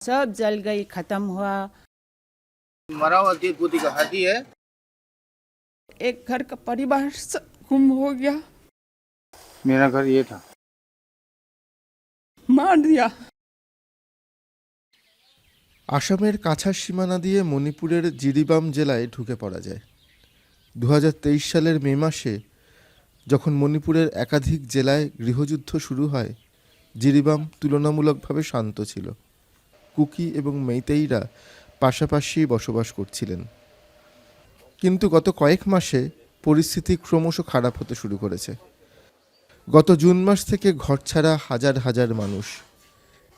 सब जल गई, खत्म हुआ। मरा हुआ तीन पुती का हाथी है। एक घर का परिवार सब गुम हो गया, मेरा घर ये था। मार दिया। আসামের কাছাড় সীমানা দিয়ে মণিপুরের জিরিবাম জেলায় ঢুকে পড়া যায়। 2023 সালের মে মাসে যখন মণিপুরের একাধিক জেলায় গৃহযুদ্ধ শুরু হয়, জিরিবাম তুলনামূলকভাবে শান্ত ছিল। কুকি এবং মেইতেইরা পাশাপাশি বসবাস করছিলেন। কিন্তু গত কয়েক মাসে পরিস্থিতি ক্রমশ খারাপ হতে শুরু করেছে। গত জুন মাস থেকে ঘরছাড়া হাজার হাজার মানুষ।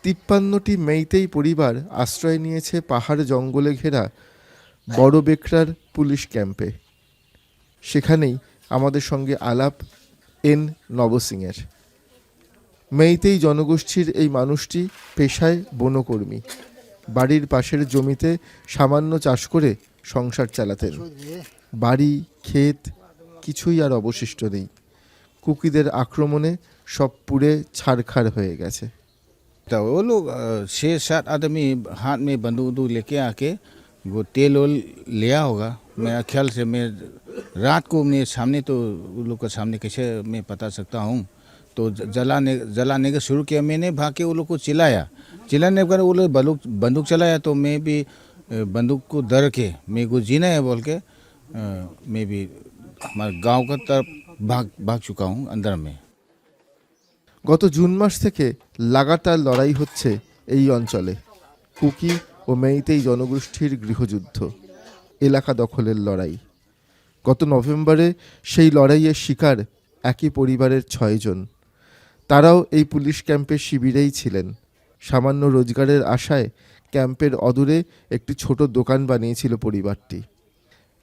53টি মেইতেই পরিবার আশ্রয় নিয়েছে পাহাড় জঙ্গলে ঘেরা বড় বেকরার পুলিশ ক্যাম্পে। সেখানেই আমাদের সঙ্গে আলাপ এন নব সিংয়ের। মেইতেই জনগোষ্ঠীর এই মানুষটি পেশায় বনকর্মী। বাড়ির পাশের জমিতে সামান্য চাষ করে সংসার চালাতেন। বাড়ি ক্ষেত কিছুই আর অবশিষ্ট নেই। কুকিদের আক্রমণে সব পুড়ে ছারখার হয়ে গেছে। तो वो लोग 6-7 आदमी हाथ में बंदूक लेके आके वो तेल ओल लिया होगा मेरा ख्याल से। मैं रात को मेरे सामने, तो उन लोग के सामने कैसे मैं बता सकता हूँ। तो जलाने का शुरू किया। मैंने भाग के वो लोग को चिल्लाने के बाद वो लोग बंदूक चलाया, तो मैं भी बंदूक को डर के मेरे को जीना है बोल के मैं भी हमारे गांव का तरफ भाग चुका हूँ अंदर में। গত জুন মাস থেকে লাগাতার লড়াই হচ্ছে এই অঞ্চলে। কুকি ও মেইতেই জনগোষ্ঠীর গৃহযুদ্ধ, এলাকা দখলের লড়াই। গত নভেম্বরে সেই লড়াইয়ের শিকার একই পরিবারের 6 জন। তারাও এই পুলিশ ক্যাম্পের শিবিরেই ছিলেন। সামান্য রোজগারের আশায় ক্যাম্পের অদূরে একটি ছোট দোকান বানিয়েছিল পরিবারটি।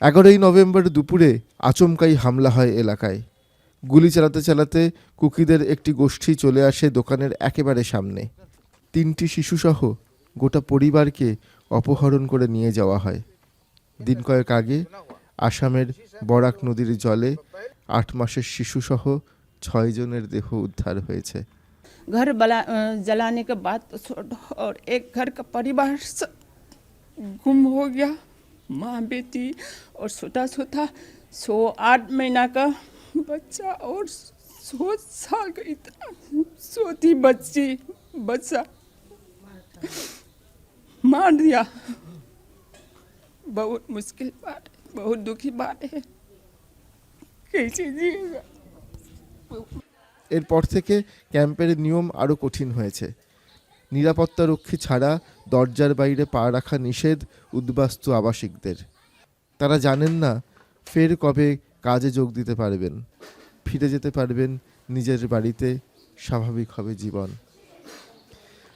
11ই নভেম্বর দুপুরে আচমকাই হামলা হয় এলাকায়। গুলি চালাতে চালাতে কুকিদের একটি গোষ্ঠী চলে আসে দোকানের একেবারে সামনে। 3টি শিশুসহ গোটা পরিবারকে অপহরণ করে নিয়ে যাওয়া হয়। দিন কয়েক আগে আসামের বরাক নদীর জলে 8 মাসের শিশুসহ 6 জনের দেহ উদ্ধার হয়েছে। घर जलाने के बाद तो छोड़ो, और एक घर का परिवार सब गुम हो गया, माँ बेटी और छोटा 8 महीना का बच्चा और 100 साल का इतना छोटी बच्चा मार दिया। बहुत मुश्किल बात है, बहुत दुखी बात है, कैसे जिएगा। এরপর থেকে ক্যাম্পের নিয়ম আরও কঠিন হয়েছে। নিরাপত্তারক্ষী ছাড়া দরজার বাইরে পা রাখা নিষেধ উদ্বাস্তু আবাসিকদের। তারা জানেন না ফের কবে কাজে যোগ দিতে পারবেন, ফিরে যেতে পারবেন নিজের বাড়িতে, স্বাভাবিক হবে জীবন।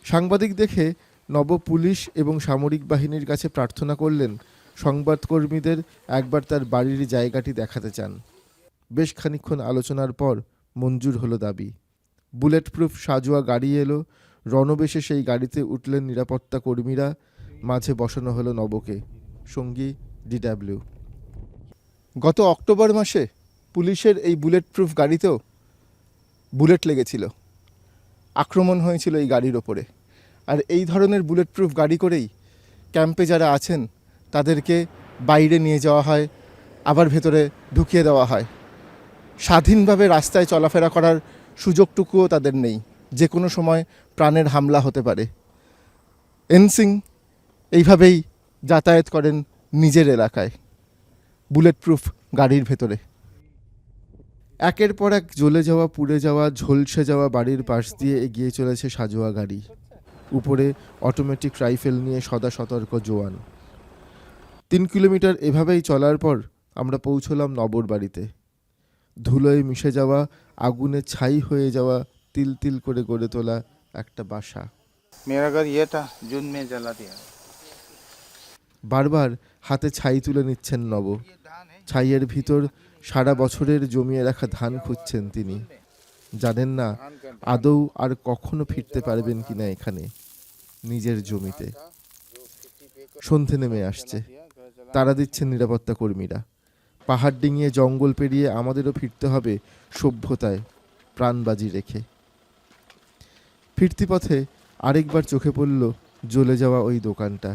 সাংবাদিক দেখে নব পুলিশ এবং সামরিক বাহিনীর কাছে প্রার্থনা করলেন সংবাদকর্মীদের একবার তার বাড়ির জায়গাটি দেখাতে চান। বেশ খানিকক্ষণ আলোচনার পর মঞ্জুর হলো দাবি। বুলেট প্রুফ সাজোয়া গাড়ি এলো। রণবেশে সেই গাড়িতে উঠলেন নিরাপত্তা কর্মীরা। মাঝে বসানো হলো নবকে, সঙ্গী DW। গত অক্টোবর মাসে পুলিশের এই বুলেট প্রুফ গাড়িতেও বুলেট লেগেছিল। আক্রমণ হয়েছিল এই গাড়ির ওপরে। আর এই ধরনের বুলেট প্রুফ গাড়ি করেই ক্যাম্পে যারা আছেন তাদেরকে বাইরে নিয়ে যাওয়া হয়, আবার ভেতরে ঢুকিয়ে দেওয়া হয়। স্বাধীনভাবে রাস্তায় চলাফেরা করার সুযোগটুকুও তাদের নেই। যে কোনো সময় প্রাণের হামলা হতে পারে। এনসিং এইভাবেই যাতায়াত করেন নিজের এলাকায় বুলেট প্রুফ গাড়ির ভেতরে। একের পর এক জ্বলে যাওয়া, পুড়ে যাওয়া, ঝলসে যাওয়া বাড়ির পাশ দিয়ে এগিয়ে চলেছে সাজোয়া গাড়ি। উপরে অটোমেটিক রাইফেল নিয়ে সদা সতর্ক জওয়ান। 3 কিলোমিটার এভাবেই চলার পর আমরা পৌঁছলাম নবর বাড়িতে। ধুলোয় মিশে যাওয়া, আগুনে ছাই হয়ে যাওয়া, তিল তিল করে গড়ে তোলা একটা বাসা। मेरा घर ये था, जून में जला दिया। বারবার হাতে ছাই তুলে নিচ্ছেন নব। ছাইয়ের ভিতর সারা বছরের জমিয়ে রাখা ধান খুঁজছেন তিনি। জানেন না আদৌ আর কখনো ফিরতে পারবেন কিনা এখানে, নিজের জমিতে। সন্ধে নেমে আসছে, তাড়া দিচ্ছেন নিরাপত্তা কর্মীরা। পাহাড় ডিঙিয়ে জঙ্গল পেরিয়ে আমাদেরও ফিরতে হবে সভ্যতায়, প্রাণবাজি রেখে। ফিরতি পথে আরেকবার চোখে পড়ল জ্বলে যাওয়া ওই দোকানটা,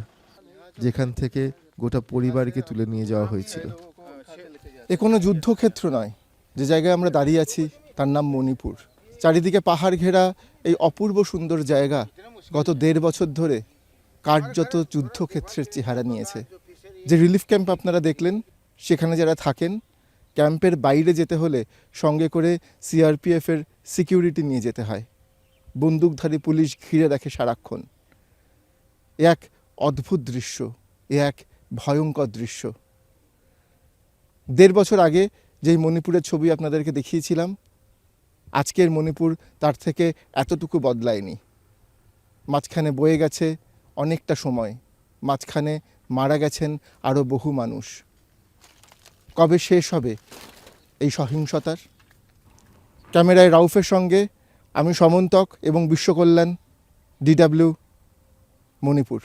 যেখান থেকে গোটা পরিবারকে তুলে নিয়ে যাওয়া হয়েছিল। এ কোনো যুদ্ধক্ষেত্র নয়, যে জায়গায় আমরা দাঁড়িয়ে আছি তার নাম মণিপুর। চারিদিকে পাহাড় ঘেরা এই অপূর্ব সুন্দর জায়গা গত 1.5 বছর ধরে কার্যত যুদ্ধক্ষেত্রের চেহারা নিয়েছে। যে রিলিফ ক্যাম্প আপনারা দেখলেন, সেখানে যারা থাকেন, ক্যাম্পের বাইরে যেতে হলে সঙ্গে করে সিআরপিএফের সিকিউরিটি নিয়ে যেতে হয়। বন্দুকধারী পুলিশ ঘিরে রাখে সারাক্ষণ। এ এক অদ্ভুত দৃশ্য, এ এক ভয়ঙ্কর দৃশ্য। 1.5 বছর আগে যেই মণিপুরের ছবি আপনাদেরকে দেখিয়েছিলাম, আজকের মণিপুর তার থেকে এতটুকু বদলায়নি। মাঝখানে বয়ে গেছে অনেকটা সময়, মাঝখানে মারা গেছেন আরও বহু মানুষ। কবে শেষ হবে এই সহিংসতার? ক্যামেরায় রাউফের সঙ্গে আমি সমন্তক এবং বিশ্বকল্যাণ, DW, মণিপুর।